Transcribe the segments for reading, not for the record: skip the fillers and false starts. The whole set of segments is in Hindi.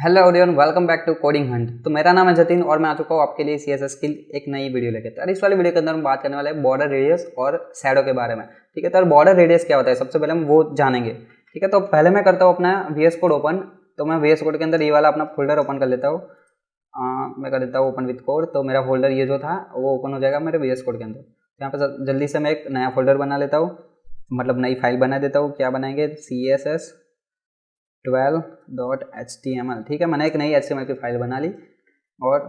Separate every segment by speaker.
Speaker 1: Hello everyone, welcome back to coding hunt. तो मेरा नाम है जतिन और मैं आ चुका हूँ आपके लिए सीएसएस की एक नई वीडियो लेकर। तो इस वाली वीडियो के अंदर हम बात करने वाले हैं बॉर्डर रेडियस और शैडो के बारे में। ठीक है, तो बॉर्डर रेडियस क्या होता है सबसे पहले हम वो जानेंगे। ठीक है, तो पहले मैं करता हूँ अपना VS कोड ओपन। तो मैं VS कोड के अंदर ये वाला अपना फोल्डर ओपन कर लेता हूँ। मैं कर देता हूँ ओपन विथ कोड। तो मेरा फोल्डर ये जो था वो ओपन हो जाएगा मेरे VS कोड के अंदर। यहाँ पर जल्दी से मैं एक नया फोल्डर बना लेता हूँ, मतलब नई फाइल बना देता हूँ। क्या बनाएंगे? CSS12.html। ठीक है, मैंने एक नई HTML की फाइल बना ली और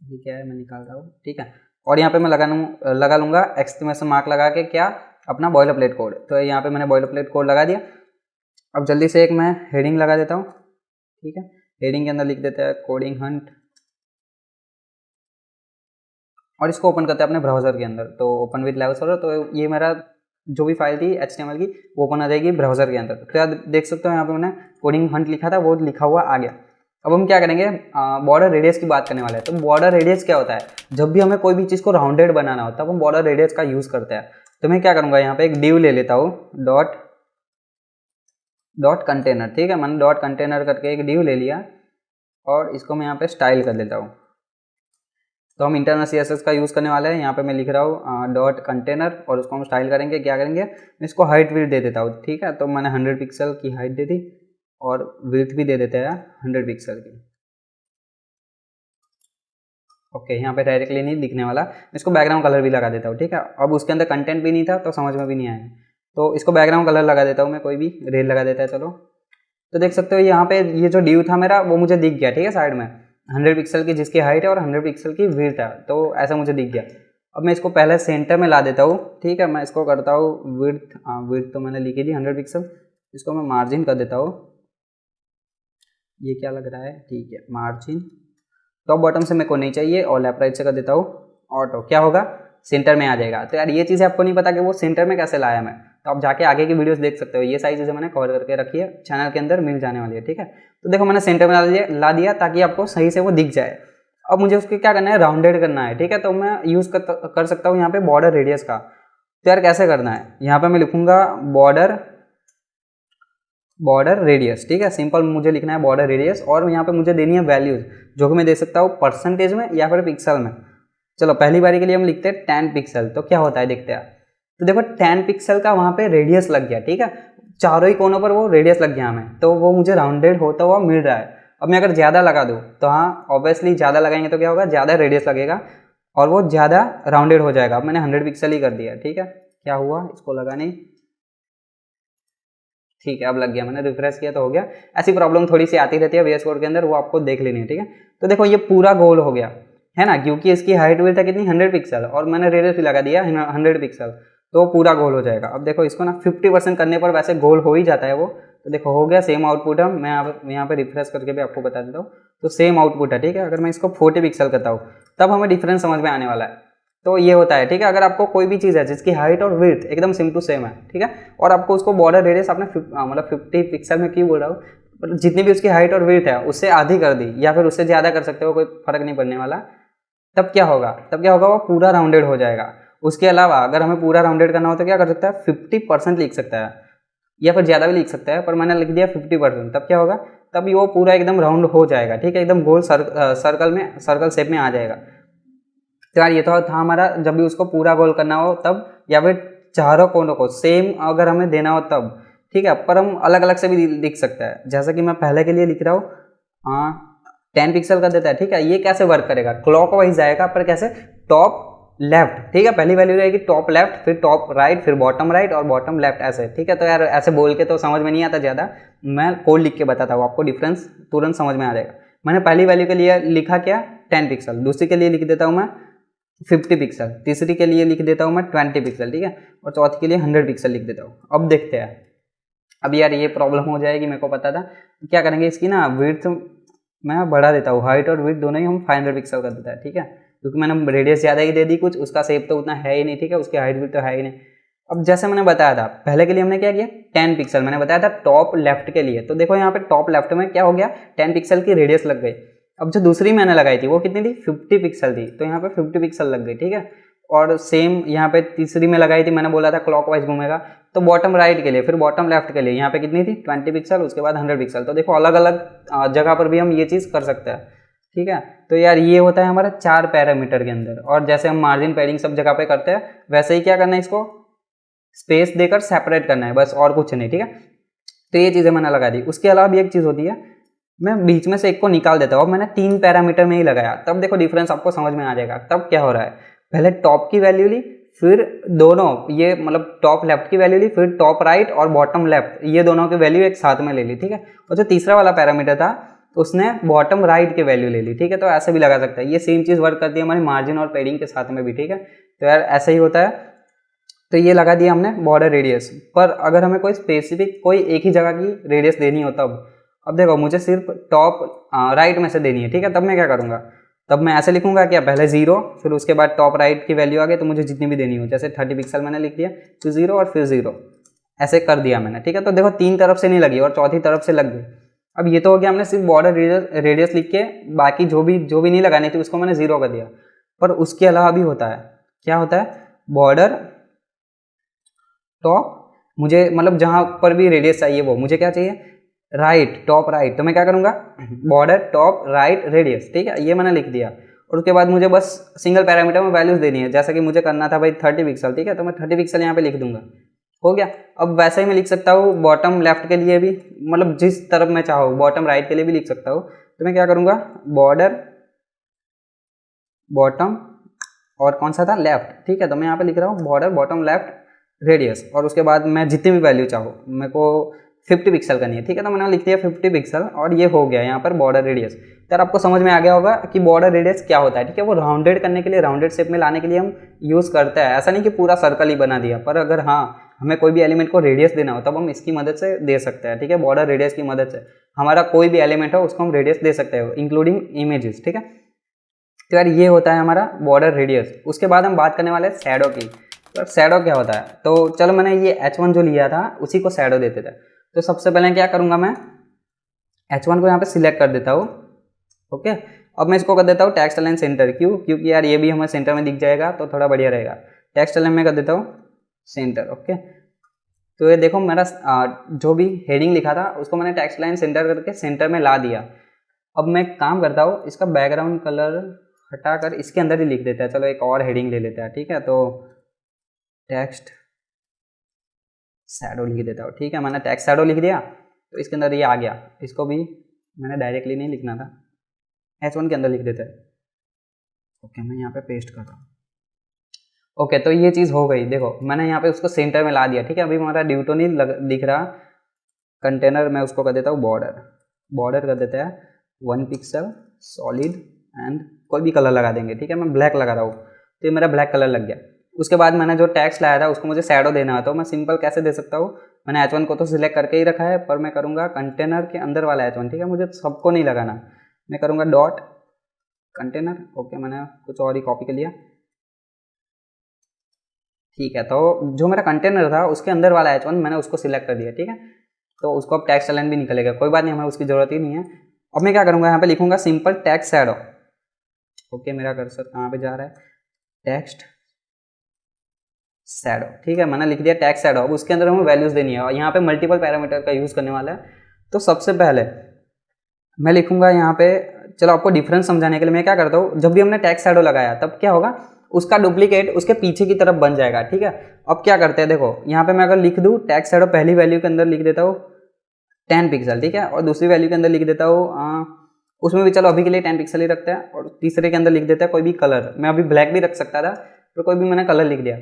Speaker 1: ये क्या है मैं निकाल रहा हूँ। ठीक है, और यहाँ पे मैं लगा लूँगा एक्सक्लेमेशन मार्क लगा के क्या अपना बॉयलर प्लेट कोड। तो यहाँ पे मैंने बॉयलर प्लेट कोड लगा दिया। अब जल्दी से एक मैं हेडिंग लगा देता हूँ। ठीक है, हेडिंग के अंदर लिख देते हैं कोडिंग हंट और इसको ओपन करते हैं अपने ब्राउजर के अंदर। तो ओपन विद ब्राउजर, तो ये मेरा जो भी फाइल थी HTML की वो ओपन आ जाएगी ब्राउजर के अंदर। तो यार देख सकते हो यहाँ पे मैंने कोडिंग हंट लिखा था, वो लिखा हुआ आ गया। अब हम क्या करेंगे, बॉर्डर रेडियस की बात करने वाले हैं। तो बॉर्डर रेडियस क्या होता है? जब भी हमें कोई भी चीज़ को राउंडेड बनाना होता है हम बॉर्डर रेडियस का यूज़ करते हैं। तो मैं क्या करूँगा, यहाँ पे एक डिव ले लेता हूँ, डॉट कंटेनर। ठीक है, मैंने डॉट कंटेनर करके एक डिव ले लिया और इसको मैं यहाँ पे स्टाइल कर देता हूँ। तो हम इंटरनल CSS का यूज़ करने वाले हैं। यहाँ पे मैं लिख रहा हूँ डॉट कंटेनर और उसको हम स्टाइल करेंगे। क्या करेंगे, मैं इसको हाइट विड्थ दे देता हूँ। ठीक है, तो मैंने 100 पिक्सल की हाइट दे दी और विड्थ भी दे देते हैं 100 पिक्सल की। ओके, यहाँ पे डायरेक्टली नहीं दिखने वाला, मैं इसको बैकग्राउंड कलर भी लगा देता हूँ। ठीक है, अब उसके अंदर कंटेंट भी नहीं था तो समझ में भी नहीं आया, तो इसको बैकग्राउंड कलर लगा देता हूँ मैं, कोई भी रेल लगा देता है। चलो, तो देख सकते हो यहाँ पे ये जो ड्यू था मेरा वो मुझे दिख गया। ठीक है, साइड में 100 पिक्सल की जिसकी हाइट है और 100 पिक्सल की विड्थ है, तो ऐसा मुझे दिख गया। अब मैं इसको पहले सेंटर में ला देता हूँ। ठीक है, मैं इसको करता हूँ विड्थ तो मैंने लिखी थी 100 पिक्सल। इसको मैं मार्जिन कर देता हूँ। ये क्या लग रहा है? ठीक है, मार्जिन टॉप बॉटम से मेरे को नहीं चाहिए और लेफ्ट राइट से कर देता हूँ ऑटो। क्या होगा, सेंटर में आ जाएगा। तो यार ये चीज़ें आपको नहीं पता कि वो सेंटर में कैसे लाया मैं, तो आप जाके आगे की वीडियोस देख सकते हो। ये सारी चीज़ें मैंने कवर करके रखी है, चैनल के अंदर मिल जाने वाली है। ठीक है, तो देखो मैंने सेंटर में ला दिया ताकि आपको सही से वो दिख जाए। अब मुझे उसके क्या करना है, राउंडेड करना है। ठीक है, तो मैं यूज़ कर सकता हूँ यहाँ पे बॉर्डर रेडियस का। तो यार कैसे करना है, यहाँ पे मैं लिखूंगा बॉर्डर रेडियस। ठीक है, सिंपल मुझे लिखना है बॉर्डर रेडियस और यहाँ पे मुझे देनी है वैल्यूज, जो कि मैं दे सकता हूँ परसेंटेज में या फिर पिक्सल में। चलो पहली बारी के लिए हम लिखते हैं 10 पिक्सल। तो क्या होता है देखते हैं। तो देखो 10 पिक्सल का वहाँ पे रेडियस लग गया। ठीक है, चारों ही कोनों पर वो रेडियस लग गया हमें, तो वो मुझे राउंडेड होता हुआ मिल रहा है। अब मैं अगर ज़्यादा लगा दूँ तो हाँ ऑब्वियसली ज़्यादा लगाएंगे तो क्या होगा, ज़्यादा रेडियस लगेगा और वो ज़्यादा राउंडेड हो जाएगा। अब मैंने 100 पिक्सल ही कर दिया। ठीक है, क्या हुआ, इसको लगा नहीं। ठीक है, अब लग गया, मैंने रिफ्रेश किया तो हो गया। ऐसी प्रॉब्लम थोड़ी सी आती रहती है VS कोड के अंदर, वो आपको देख लेनी है। ठीक है, तो देखो ये पूरा गोल हो गया है ना, क्योंकि इसकी हाइट विड्थ है कितनी, 100 पिक्सल और मैंने रेडियस भी लगा दिया 100 पिक्सल, तो पूरा गोल हो जाएगा। अब देखो इसको ना 50% करने पर वैसे गोल हो ही जाता है वो। तो देखो हो गया, सेम आउटपुट है। मैं यहाँ पे रिफ्रेश करके भी आपको बता देता हूँ, तो सेम आउटपुट है। ठीक है, अगर मैं इसको 40 पिक्सल करता हूँ तब हमें डिफरेंस समझ में आने वाला है। तो ये होता है। ठीक है, अगर आपको कोई भी चीज़ है जिसकी हाइट और विड्थ एकदम सेम टू सेम है, ठीक है, और आपको उसको बॉर्डर रेडियस आपने मतलब 50 पिक्सल में क्यों बोल रहा हूँ, मतलब जितनी भी उसकी हाइट और विड्थ है उससे आधी कर दी या फिर उससे ज़्यादा कर सकते हो, कोई फर्क नहीं पड़ने वाला। तब क्या होगा, वो पूरा राउंडेड हो जाएगा। उसके अलावा अगर हमें पूरा राउंडेड करना हो तो क्या कर सकता है, 50% लिख सकता है या फिर ज़्यादा भी लिख सकता है, पर मैंने लिख दिया 50%। तब क्या होगा, तब वो पूरा एकदम राउंड हो जाएगा। ठीक है, एकदम गोल सर्कल शेप में आ जाएगा। तो यार ये तो था हमारा जब भी उसको पूरा गोल करना हो तब, या फिर चारों कोनों को सेम अगर हमें देना हो तब। ठीक है, पर हम अलग अलग से भी लिख सकते हैं, जैसा कि मैं पहले के लिए लिख रहा हूँ 10 पिक्सल का देता है। ठीक है, ये कैसे वर्क करेगा, क्लॉक वाइज जाएगा, पर कैसे, टॉप लेफ्ट। ठीक है, पहली वैल्यू रहेगी टॉप लेफ्ट, फिर टॉप राइट, फिर बॉटम राइट और बॉटम लेफ्ट, ऐसे। ठीक है, तो यार ऐसे बोल के तो समझ में नहीं आता ज़्यादा, मैं कोड लिख के बताता हूँ आपको, डिफरेंस तुरंत समझ में आ जाएगा। मैंने पहली वैल्यू के लिए लिखा क्या, 10 पिक्सल, दूसरी के लिए लिख देता हूँ मैं 50 पिक्सल, तीसरी के लिए लिख देता हूँ मैं 20 पिक्सल। ठीक है, और चौथी के लिए 100 पिक्सल लिख देता हूँ। अब देखते हैं। अब यार ये प्रॉब्लम हो जाएगी, मेरे को पता था। क्या करेंगे, इसकी ना विड्थ मैं बढ़ा देता हूँ, हाइट और विड्थ दोनों ही हम 500 पिक्सल कर देता है। ठीक है, क्योंकि मैंने रेडियस ज़्यादा ही दे दी, कुछ उसका शेप तो उतना है ही नहीं। ठीक है, उसकी हाइट विड्थ तो है ही नहीं। अब जैसे मैंने बताया था पहले के लिए हमने क्या किया, 10 पिक्सल मैंने बताया था टॉप लेफ्ट के लिए। तो देखो यहाँ पे टॉप लेफ्ट में क्या हो गया, 10 पिक्सल की रेडियस लग गई। अब जो दूसरी मैंने लगाई थी वो कितनी थी, 50 पिक्सल थी, तो यहाँ पे 50 पिक्सल लग गई। ठीक है, और सेम यहाँ पे तीसरी में लगाई थी, मैंने बोला था क्लॉकवाइज घूमेगा, तो बॉटम राइट के लिए, फिर बॉटम लेफ्ट के लिए यहाँ पे कितनी थी 20 पिक्सल, उसके बाद 100 पिक्सल। तो देखो अलग अलग जगह पर भी हम ये चीज़ कर सकते हैं, ठीक है। तो यार ये होता है हमारा 4 पैरामीटर के अंदर, और जैसे हम मार्जिन पैडिंग सब जगह पे करते हैं वैसे ही क्या करना है, इसको स्पेस देकर सेपरेट करना है, बस और कुछ नहीं, ठीक है। तो ये चीज़ें मैंने लगा दी। उसके अलावा भी एक चीज़ होती है, मैं बीच में से एक को निकाल देता हूँ। अब मैंने 3 पैरामीटर में ही लगाया, तब देखो डिफरेंस आपको समझ में आ जाएगा। तब क्या हो रहा है, पहले टॉप की वैल्यू ली, फिर दोनों ये मतलब टॉप लेफ्ट की वैल्यू ली, फिर टॉप राइट और बॉटम लेफ्ट, ये दोनों की वैल्यू एक साथ में ले ली, ठीक है। और जो तीसरा वाला पैरामीटर था उसने बॉटम राइट की वैल्यू ले ली, ठीक है। तो ऐसे भी लगा सकता है, ये सेम चीज़ वर्क करती है हमारी मार्जिन और पेडिंग के साथ में भी, ठीक है। तो यार ऐसा ही होता है। तो ये लगा दिया हमने बॉर्डर रेडियस। पर अगर हमें कोई स्पेसिफिक कोई एक ही जगह की रेडियस देनी हो तब, अब देखो मुझे सिर्फ टॉप राइट में से देनी है, ठीक है। तब मैं क्या करूँगा, तब मैं ऐसे लिखूंगा क्या, पहले 0, फिर उसके बाद टॉप राइट की वैल्यू आ गई, तो मुझे जितनी भी देनी हो, जैसे 30 पिक्सल मैंने लिख दिया, फिर 0 और फिर 0, ऐसे कर दिया मैंने, ठीक है। तो देखो 3 तरफ से नहीं लगी और चौथी तरफ से लग गई। अब ये तो हो गया हमने सिर्फ बॉर्डर रेडियस लिख के, बाकी जो भी नहीं लगानी थी उसको मैंने 0 कर दिया। पर उसके अलावा भी होता है, क्या होता है, बॉर्डर टॉप, मुझे मतलब जहाँ पर भी रेडियस चाहिए वो मुझे क्या चाहिए, राइट, टॉप राइट। तो मैं क्या करूँगा, बॉर्डर टॉप राइट रेडियस, ठीक है, ये मैंने लिख दिया। और उसके बाद मुझे बस सिंगल पैरामीटर में वैल्यूज देनी है, जैसा कि मुझे करना था भाई 30 पिक्सल, ठीक है। तो मैं 30 पिक्सल यहाँ पे लिख दूंगा, हो गया। अब वैसे ही मैं लिख सकता हूँ बॉटम लेफ्ट के लिए भी, मतलब जिस तरफ मैं चाहूँ, बॉटम राइट के लिए भी लिख सकता हूँ। तो मैं क्या करूँगा, बॉर्डर बॉटम और कौन सा था, लेफ्ट, ठीक है। तो मैं यहाँ पे लिख रहा हूँ बॉर्डर बॉटम लेफ्ट रेडियस, और उसके बाद मैं जितनी भी वैल्यू चाहूँ, मेरे को 50 पिक्सल करनी है, ठीक है। तो मैंने लिख दिया 50 पिक्सल, और ये हो गया यहाँ पर बॉर्डर रेडियस। तो आपको समझ में आ गया होगा कि बॉर्डर रेडियस क्या होता है, ठीक है। वो राउंडेड करने के लिए, राउंडेड शेप में लाने के लिए हम यूज़ करते हैं। ऐसा नहीं कि पूरा सर्कल ही बना दिया, पर अगर हाँ हमें कोई भी एलिमेंट को रेडियस देना हो तब हम इसकी मदद से दे सकते हैं, ठीक है। बॉर्डर रेडियस की मदद से हमारा कोई भी एलिमेंट हो उसको हम रेडियस दे सकते हैं, इंक्लूडिंग इमेजेस, ठीक है। तो यार ये होता है हमारा बॉर्डर रेडियस। उसके बाद हम बात करने वाले हैं शैडो की। तो शैडो क्या होता है, तो चलो मैंने ये H1 जो लिया था उसी को शैडो देते थे। तो सबसे पहले क्या करूँगा, मैं H1 को यहाँ पे सिलेक्ट कर देता हूँ, ओके। अब मैं इसको कर देता हूँ टेक्स्ट अलाइन सेंटर, क्योंकि यार ये भी हमें सेंटर में दिख जाएगा तो थोड़ा बढ़िया रहेगा। टेक्स्ट अलाइन में कर देता हूँ सेंटर, ओके। तो ये देखो मेरा जो भी हेडिंग लिखा था उसको मैंने टेक्स्ट लाइन सेंटर करके सेंटर में ला दिया। अब मैं काम करता हूँ, इसका बैकग्राउंड कलर हटाकर इसके अंदर ही लिख देता है। चलो एक और हेडिंग ले लेता है, ठीक है। तो टेक्स्ट शैडो लिख देता हूँ, ठीक है। मैंने टेक्स्ट शैडो लिख दिया, तो इसके अंदर ये आ गया। इसको भी मैंने डायरेक्टली नहीं लिखना था, H1 के अंदर लिख देता है, ओके। मैं यहाँ पे पेस्ट कर रहा हूँ, ओके। तो ये चीज़ हो गई, देखो मैंने यहाँ पे उसको सेंटर में ला दिया, ठीक है। अभी हमारा ड्यूटो नहीं दिख रहा कंटेनर, मैं उसको कर देता हूँ बॉर्डर कर देता है 1 पिक्सल सॉलिड, एंड कोई भी कलर लगा देंगे, ठीक है। मैं ब्लैक लगा रहा हूँ, तो ये मेरा ब्लैक कलर लग गया। उसके बाद मैंने जो टेक्स्ट लाया था उसको मुझे शैडो देना है, तो मैं सिंपल कैसे दे सकता हूँ, मैंने H1 को तो सिलेक्ट करके ही रखा है, पर मैं करूँगा कंटेनर के अंदर वाला H1, ठीक है। मुझे सबको नहीं लगाना, मैं करूँगा डॉट कंटेनर, ओके। मैंने कुछ और ही कॉपी कर लिया, ठीक है। तो जो मेरा कंटेनर था उसके अंदर वाला H1 मैंने उसको सिलेक्ट कर दिया, ठीक है। तो उसको अब टेक्स्ट अलाइन भी निकलेगा, कोई बात नहीं, हमें उसकी ज़रूरत ही नहीं है। अब मैं क्या करूँगा, यहाँ पे लिखूँगा सिंपल टेक्स्ट शैडो, ओके। मेरा कर्सर कहाँ पे जा रहा है, टेक्स्ट शैडो, ठीक है। मैंने लिख दिया टेक्स्ट शैडो। अब उसके अंदर हमें वैल्यूज़ देनी है, और यहाँ पे मल्टीपल पैरामीटर का यूज़ करने वाला है। तो सबसे पहले मैं लिखूँगा यहाँ पे, चलो आपको डिफरेंस समझाने के लिए मैं क्या करता हूँ, जब भी हमने टेक्स्ट शैडो लगाया तब क्या होगा, उसका डुप्लीकेट उसके पीछे की तरफ बन जाएगा, ठीक है। अब क्या करते हैं, देखो यहाँ पे मैं अगर लिख दूँ टेक्स्ट शैडो, पहली वैल्यू के अंदर लिख देता हूँ 10 पिक्सल, ठीक है। और दूसरी वैल्यू के अंदर लिख देता हूँ उसमें भी चलो अभी के लिए 10 पिक्सल ही रखते हैं, और तीसरे के अंदर लिख देता है कोई भी कलर। मैं अभी ब्लैक भी रख सकता था, तो कोई भी मैंने कलर लिख दिया।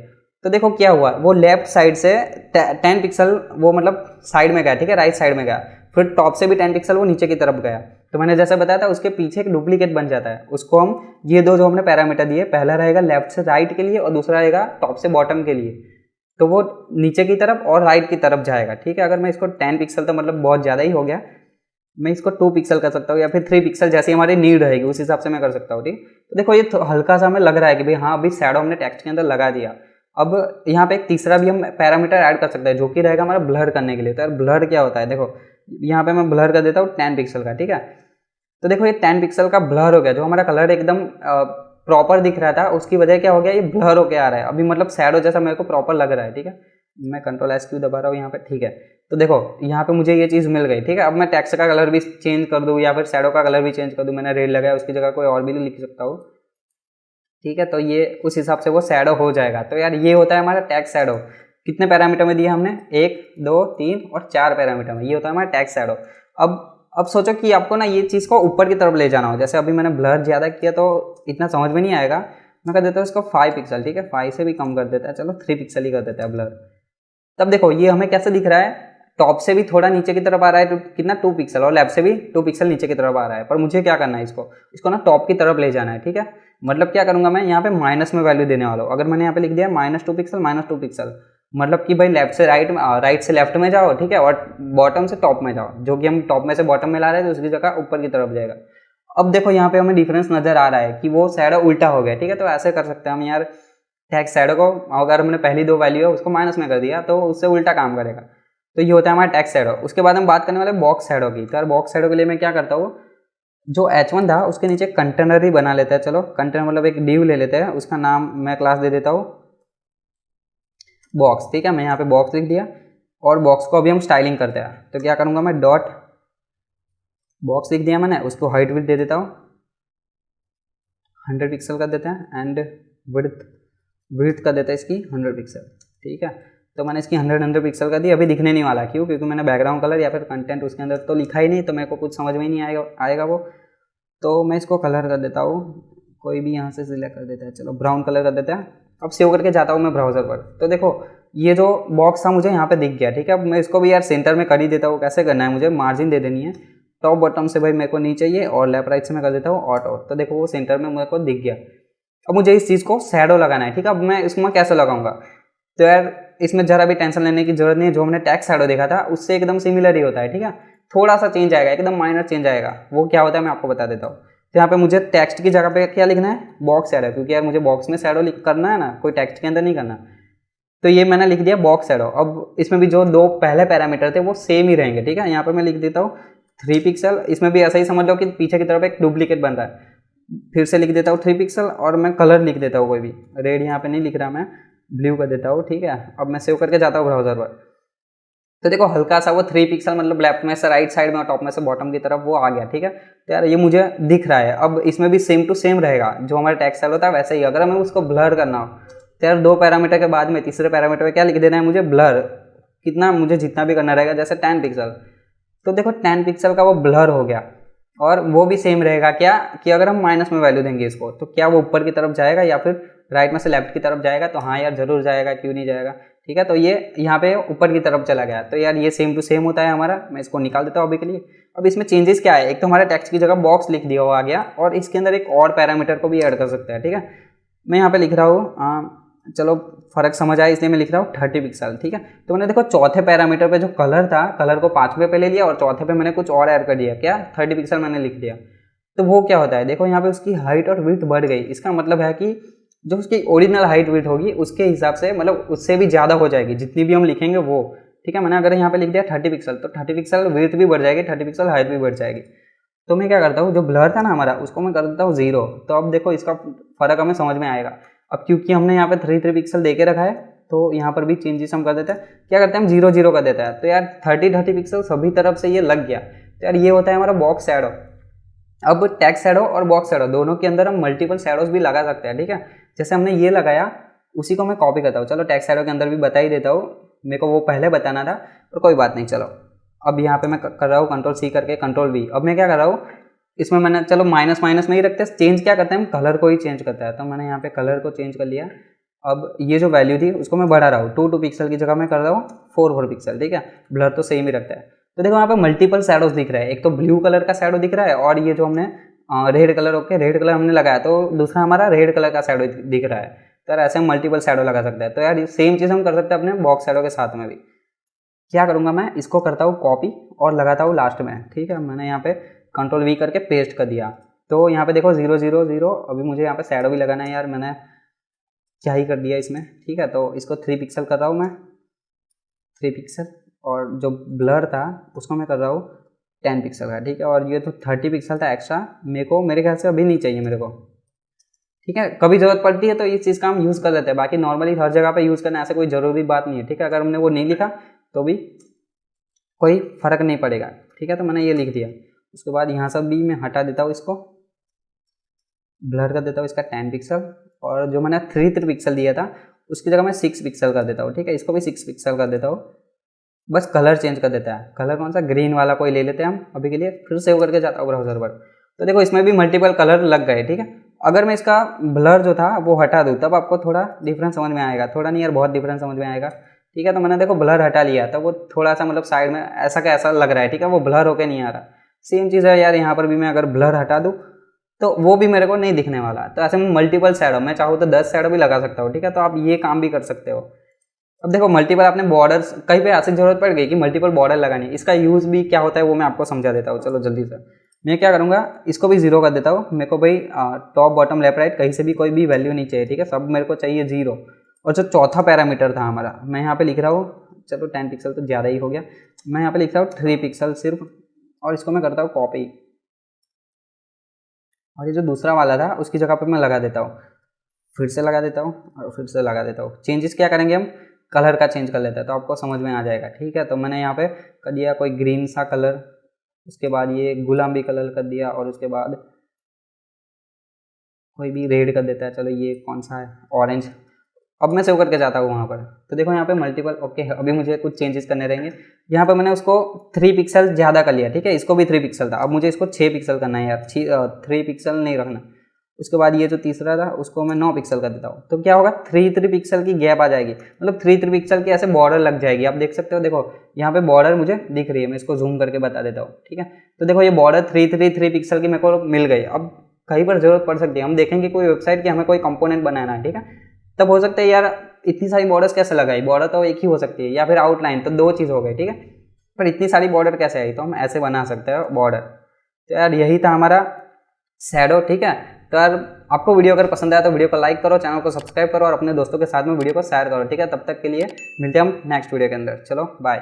Speaker 1: तो देखो क्या हुआ, वो लेफ्ट साइड से 10 पिक्सल वो मतलब साइड में गया, ठीक है, राइट साइड में गया। फिर टॉप से भी 10 पिक्सल वो नीचे की तरफ गया। तो मैंने जैसे बताया था उसके पीछे एक डुप्लीकेट बन जाता है, उसको हम ये दो जो हमने पैरामीटर दिए, पहला रहेगा लेफ्ट से राइट के लिए और दूसरा रहेगा टॉप से बॉटम के लिए, तो वो नीचे की तरफ और राइट की तरफ जाएगा, ठीक है। अगर मैं इसको 10 पिक्सल तो मतलब बहुत ज़्यादा ही हो गया, मैं इसको 2 पिक्सल कर सकता हूँ या फिर 3 पिक्सल, जैसी हमारी नीड रहेगी उस हिसाब से मैं कर सकता हूँ, ठीक। तो देखो ये हल्का सा हमें लग रहा है कि भाई हाँ अभी शैडो हमने टेक्स्ट के अंदर लगा दिया। अब यहाँ पे एक तीसरा भी हम पैरामीटर ऐड कर सकते हैं जो कि रहेगा हमारा ब्लर करने के लिए। तो यार ब्लर क्या होता है, देखो यहाँ पे मैं ब्लर कर देता हूँ 10 पिक्सल का, ठीक है। तो देखो ये 10 पिक्सल का ब्लर हो गया, जो हमारा कलर एकदम प्रॉपर दिख रहा था उसकी वजह क्या हो गया, ये ब्लर होके आ रहा है अभी, मतलब शैडो जैसा मेरे को प्रॉपर लग रहा है। ठीक है, मैं कंट्रोल एस क्यू दबा रहा हूँ यहाँ पे। ठीक है, तो देखो यहाँ पे मुझे ये चीज़ मिल गई। ठीक है, अब मैं टेक्स्ट का कलर भी चेंज कर दूँ या फिर शैडो का कलर भी चेंज कर दूँ, मैंने रेड लगाया उसकी जगह कोई और भी लिख सकता हूँ। ठीक है, तो ये उस हिसाब से वो शैडो हो जाएगा। तो यार ये होता है हमारा टेक्स्ट शैडो। कितने पैरामीटर में दिया हमने, 1 2 3 और 4 पैरामीटर में, ये होता है हमारा टेक्स्ट शैडो। अब सोचो कि आपको ना ये चीज़ को ऊपर की तरफ ले जाना हो, जैसे अभी मैंने ब्लर ज़्यादा किया तो इतना समझ में नहीं आएगा, मैं कर देता हूँ इसको 5 पिक्सल। ठीक है, 5 से भी कम कर देता है, चलो 3 पिक्सल ही कर देता है ब्लर। तब देखो ये हमें कैसे दिख रहा है, टॉप से भी थोड़ा नीचे की तरफ आ रहा है, तो कितना 2 पिक्सल, और लेफ्ट से भी 2 पिक्सल नीचे की तरफ आ रहा है। पर मुझे क्या करना है, इसको ना टॉप की तरफ ले जाना है। ठीक है, मतलब क्या करूंगा मैं, यहाँ पे माइनस में वैल्यू देने वाला हूँ। अगर मैंने यहाँ पे लिख दिया -2 पिक्सल -2 पिक्सल, मतलब कि भाई लेफ्ट से राइट में, राइट से लेफ्ट में जाओ। ठीक है, और बॉटम से टॉप में जाओ, जो कि हम टॉप में से बॉटम में ला रहे हैं तो उसकी जगह ऊपर की तरफ जाएगा। अब देखो यहाँ पे हमें डिफरेंस नजर आ रहा है कि वो शैडो उल्टा हो गया। ठीक है, तो ऐसे कर सकते हैं हम यार, टेक्स्ट शैडो को अगर हमने पहली 2 वैल्यू है उसको माइनस में कर दिया तो उससे उल्टा काम करेगा। तो ये होता है हमारा टेक्स्ट शैडो। उसके बाद हम बात करने वाले बॉक्स शैडो की। तो यार बॉक्स शैडो के लिए मैं क्या करता हूँ, जो H1 था उसके नीचे कंटेनर ही बना लेते हैं। चलो कंटेनर मतलब एक डिव ले लेते हैं, उसका नाम मैं क्लास दे देता हूँ बॉक्स। ठीक है, मैं यहाँ पे बॉक्स लिख दिया और बॉक्स को अभी हम स्टाइलिंग करते हैं। तो क्या करूँगा मैं, डॉट बॉक्स लिख दिया मैंने, उसको हाइट विड्थ दे देता हूँ 100 पिक्सल कर देते हैं, एंड विड्थ कर देते हैं इसकी 100 पिक्सल। ठीक है, तो मैंने इसकी 100 पिक्सल कर दी। अभी दिखने नहीं वाला, क्यों, क्योंकि मैंने बैकग्राउंड कलर या फिर कंटेंट उसके अंदर तो लिखा ही नहीं, तो मेरे को कुछ समझ में ही नहीं आएगा वो। तो मैं इसको कलर कर देता हूँ, कोई भी यहाँ से सिलेक्ट कर देता है, चलो ब्राउन कलर कर देते हैं। अब सेव करके जाता हूँ मैं ब्राउज़र पर। तो देखो ये जो बॉक्स था मुझे यहाँ पे दिख गया। ठीक है, अब मैं इसको भी यार सेंटर में कर ही देता हूँ। कैसे करना है, मुझे मार्जिन दे देनी है, टॉप बॉटम से भाई मेरे को नहीं चाहिए, और लेफ्ट राइट से मैं कर देता हूँ ऑटो। तो देखो वो सेंटर में मेरे को दिख गया। अब मुझे इस चीज़ को शैडो लगाना है। ठीक है, अब मैं इसको कैसे लगाऊंगा, तो यार इसमें जरा भी टेंशन लेने की जरूरत नहीं है। जो हमने टेक्स्ट शैडो देखा था उससे एकदम सिमिलर ही होता है। ठीक है, थोड़ा सा चेंज आएगा, एकदम माइनर चेंज आएगा। वो क्या होता है मैं आपको बता देता हूँ। तो यहाँ पे मुझे टेक्स्ट की जगह पे क्या लिखना है, बॉक्स शैडो, क्योंकि यार मुझे बॉक्स में शैडो करना है ना, कोई टेक्स्ट के अंदर नहीं करना। तो ये मैंने लिख दिया बॉक्स शैडो। अब इसमें भी जो 2 पहले पैरामीटर थे वो सेम ही रहेंगे। ठीक है, यहाँ पे मैं लिख देता हूँ 3 पिक्सल। इसमें भी ऐसा ही समझ लो कि पीछे की तरफ एक डुप्लीकेट बन रहा है। फिर से लिख देता हूँ 3 पिक्सल, और मैं कलर लिख देता हूँ कोई भी, रेड यहाँ पे नहीं लिख रहा, मैं ब्लू कर देता हूँ। ठीक है, अब मैं सेव करके जाता हूँ ब्राउजर पर। तो देखो हल्का सा वो 3 पिक्सल, मतलब लेफ्ट में से राइट साइड में और टॉप में से बॉटम की तरफ वो आ गया। ठीक है, तो यार ये मुझे दिख रहा है। अब इसमें भी सेम टू सेम रहेगा, जो हमारा टेक्स्ट स्टाइल होता है वैसे ही। अगर हमें उसको ब्लर करना हो तो यार 2 पैरामीटर के बाद में तीसरे पैरामीटर में क्या लिख देना है मुझे, ब्लर। कितना, मुझे जितना भी करना रहेगा, जैसे 10 पिक्सल। तो देखो 10 पिक्सल का वो ब्लर हो गया। और वो भी सेम रहेगा क्या, कि अगर हम माइनस में वैल्यू देंगे इसको, तो क्या वो ऊपर की तरफ जाएगा या फिर राइट में से लेफ्ट की तरफ जाएगा। तो हाँ यार जरूर जाएगा, क्यों नहीं जाएगा। ठीक है, तो ये यहाँ पे ऊपर की तरफ चला गया। तो यार ये सेम टू सेम होता है हमारा। मैं इसको निकाल देता हूँ अभी के लिए। अब इसमें चेंजेस क्या है, एक तो हमारे टेक्स्ट की जगह बॉक्स लिख दिया हुआ आ गया, और इसके अंदर एक और पैरामीटर को भी ऐड कर सकते हैं। ठीक है, मैं यहाँ पे लिख रहा हूँ, चलो फर्क समझ आया इसलिए मैं लिख रहा हूँ 30 पिक्सल। ठीक है, तो मैंने देखो चौथे पैरामीटर पे जो कलर था, कलर को 5वें पे ले लिया, और चौथे पे मैंने कुछ और ऐड कर दिया, क्या 30 पिक्सल मैंने लिख दिया। तो वो क्या होता है, देखो यहाँ पे उसकी हाइट और विड्थ बढ़ गई। इसका मतलब है कि जो उसकी ओरिजिनल हाइट विड्थ होगी उसके हिसाब से, मतलब उससे भी ज़्यादा हो जाएगी जितनी भी हम लिखेंगे वो। ठीक है, मैंने अगर यहाँ पे लिख दिया 30 पिक्सल, तो 30 पिक्सल विड्थ भी बढ़ जाएगी, 30 पिक्सल हाइट भी बढ़ जाएगी। तो मैं क्या करता हूँ, जो ब्लर था ना हमारा, उसको मैं कर देता हूँ 0। तो अब देखो इसका फर्क हमें समझ में आएगा। अब क्योंकि हमने यहाँ पे 3 पिक्सल दे के रखा है, तो यहाँ पर भी चेंजेस हम कर देते हैं। क्या करते हैं हम 0 कर देते हैं। तो यार 30 पिक्सल सभी तरफ से ये लग गया। तो यार ये होता है हमारा बॉक्स शैडो। अब टेक्स्ट शैडो और बॉक्स शैडो दोनों के अंदर हम मल्टीपल शैडोज भी लगा सकते हैं। ठीक है, जैसे हमने ये लगाया उसी को मैं कॉपी करता हूँ। चलो टेक्स्ट शैडो के अंदर भी बता ही देता हूँ, मेरे को वो पहले बताना था, पर कोई बात नहीं। चलो अब यहाँ पे मैं कर रहा हूँ Ctrl+C करके Ctrl+V। अब मैं क्या कर रहा हूँ, इसमें मैंने चलो माइनस माइनस में ही रखते हैं, चेंज क्या करते हैं हम, कलर को ही चेंज करता है। तो मैंने यहाँ पे कलर को चेंज कर लिया। अब ये जो वैल्यू थी उसको मैं बढ़ा रहा हूँ, 2 पिक्सल की जगह मैं कर रहा हूँ 4 पिक्सल। ठीक है, ब्लर तो सेम ही रखता है। तो देखो यहाँ पे मल्टीपल शैडोज दिख रहा है। एक तो ब्लू कलर का शैडो दिख रहा है, और ये जो हमने red colour, okay red colour हमने लगाया, तो दूसरा हमारा रेड कलर का शैडो दिख रहा है। तो यार ऐसे हम मल्टीपल शैडो लगा सकते हैं। तो यार सेम चीज़ हम कर सकते हैं अपने बॉक्स शैडो के साथ में भी। क्या करूँगा मैं, इसको करता हूँ कॉपी और लगाता हूँ लास्ट में। ठीक है, मैंने यहाँ पे Ctrl+V करके पेस्ट कर दिया। तो यहाँ पे देखो 0 0 0। अभी मुझे यहाँ पे शैडो भी लगाना है यार, मैंने क्या ही कर दिया इसमें। ठीक है, तो इसको 3 पिक्सल कर रहा हूँ मैं, 3 पिक्सल। और जो ब्लर था उसको मैं कर रहा हूँ 10 पिक्सल का। ठीक है, और ये तो 30 पिक्सल था एक्स्ट्रा, मेरे ख्याल से अभी नहीं चाहिए मेरे को। ठीक है। कभी जरूरत पड़ती है तो इस चीज़ का हम यूज़ कर लेते हैं, बाकी नॉर्मली हर जगह पे यूज़ करना ऐसे कोई ज़रूरी बात नहीं है, ठीक है। अगर हमने वो नहीं लिखा तो भी कोई फ़र्क नहीं पड़ेगा, ठीक है। तो मैंने ये लिख दिया। उसके बाद यहाँ से भी मैं हटा देता हूँ, इसको ब्लर कर देता हूँ इसका 10 पिक्सल, और जो मैंने 3 पिक्सल दिया था उसकी जगह मैं 6 पिक्सल कर देता हूँ, ठीक है। इसको भी 6 पिक्सल कर देता हूँ। बस कलर चेंज कर देता है, कलर कौन सा, ग्रीन वाला कोई ले लेते हैं हम अभी के लिए। फिर सेव करके जाता हूँ ब्राउज़र पर, तो देखो इसमें भी मल्टीपल कलर लग गए, ठीक है। अगर मैं इसका ब्लर जो था वो हटा दूँ तब आपको थोड़ा डिफरेंस समझ में आएगा, थोड़ा नहीं यार बहुत डिफरेंस समझ में आएगा, ठीक है। तो मैंने देखो ब्लर हटा लिया तो वो थोड़ा सा मतलब साइड में ऐसा का ऐसा लग रहा है, ठीक है, वो ब्लर होके नहीं आ रहा। सेम चीज़ है यार यहाँ पर भी, मैं अगर ब्लर हटा दूँ तो वो भी मेरे को नहीं दिखने वाला। तो ऐसे में मल्टीपल शैडो, मैं चाहूँ तो 10 शैडो भी लगा सकता हूँ, ठीक है। तो आप ये काम भी कर सकते हो। अब देखो मल्टीपल आपने बॉर्डर्स कहीं पे ऐसी जरूरत पड़ गई कि मल्टीपल बॉर्डर लगानी है, इसका यूज़ भी क्या होता है वो मैं आपको समझा देता हूँ। चलो जल्दी से मैं क्या करूँगा, इसको भी 0 कर देता हूँ। मेरे को भाई टॉप बॉटम लेफ्ट राइट कहीं से भी कोई भी वैल्यू नहीं चाहिए, ठीक है, सब मेरे को चाहिए 0। और जो चौथा पैरामीटर था हमारा, मैं यहाँ पे लिख रहा हूँ, चलो 10 पिक्सल तो ज़्यादा ही हो गया, मैं यहाँ पे लिख रहा हूँ 3 पिक्सल सिर्फ, और इसको मैं करता हूँ कॉपी, और ये जो दूसरा वाला था उसकी जगह पर मैं लगा देता हूँ, फिर से लगा देता हूँ और फिर से लगा देता हूँ। चेंजेस क्या करेंगे हम, कलर का चेंज कर लेते हैं तो आपको समझ में आ जाएगा, ठीक है। तो मैंने यहाँ पे कर दिया कोई ग्रीन सा कलर, उसके बाद ये गुलाबी कलर कर दिया, और उसके बाद कोई भी रेड कर देता है, चलो ये कौन सा है, ऑरेंज। अब मैं सेव करके जाता हूँ वहाँ पर, तो देखो यहाँ पे मल्टीपल ओके है। अभी मुझे कुछ चेंजेस करने रहेंगे। यहाँ पर मैंने उसको 3 पिक्सल ज़्यादा कर लिया, ठीक है, इसको भी 3 पिक्सल था, अब मुझे इसको 6 पिक्सल करना है यार, 3 पिक्सल नहीं रखना। उसके बाद ये जो तीसरा था उसको मैं 9 पिक्सल कर देता हूँ, तो क्या होगा 3 पिक्सल की गैप आ जाएगी, मतलब 3 पिक्सल की ऐसे बॉर्डर लग जाएगी। आप देख सकते हो, देखो यहाँ पे बॉर्डर मुझे दिख रही है, मैं इसको जूम करके बता देता हूँ, ठीक है। तो देखो ये बॉर्डर 3 पिक्सल की मेरे को मिल गई। अब कहीं पर जरूरत पड़ सकती है, हम देखेंगे कोई वेबसाइट की हमें कोई कंपोनेंट बनाना है, ठीक है, तब हो सकता है यार इतनी सारी बॉर्डर्स कैसे लगाई, बॉर्डर तो एक ही हो सकती है, या फिर आउटलाइन, तो 2 चीज़ हो गई, ठीक है। पर इतनी सारी बॉर्डर कैसे आई, तो हम ऐसे बना सकते हैं बॉर्डर। तो यार यही था हमारा शैडो, ठीक है। तो यार आपको वीडियो अगर पसंद आया तो वीडियो को लाइक करो, चैनल को सब्सक्राइब करो और अपने दोस्तों के साथ में वीडियो को शेयर करो, ठीक है। तब तक के लिए मिलते हैं हम नेक्स्ट वीडियो के अंदर, चलो बाय।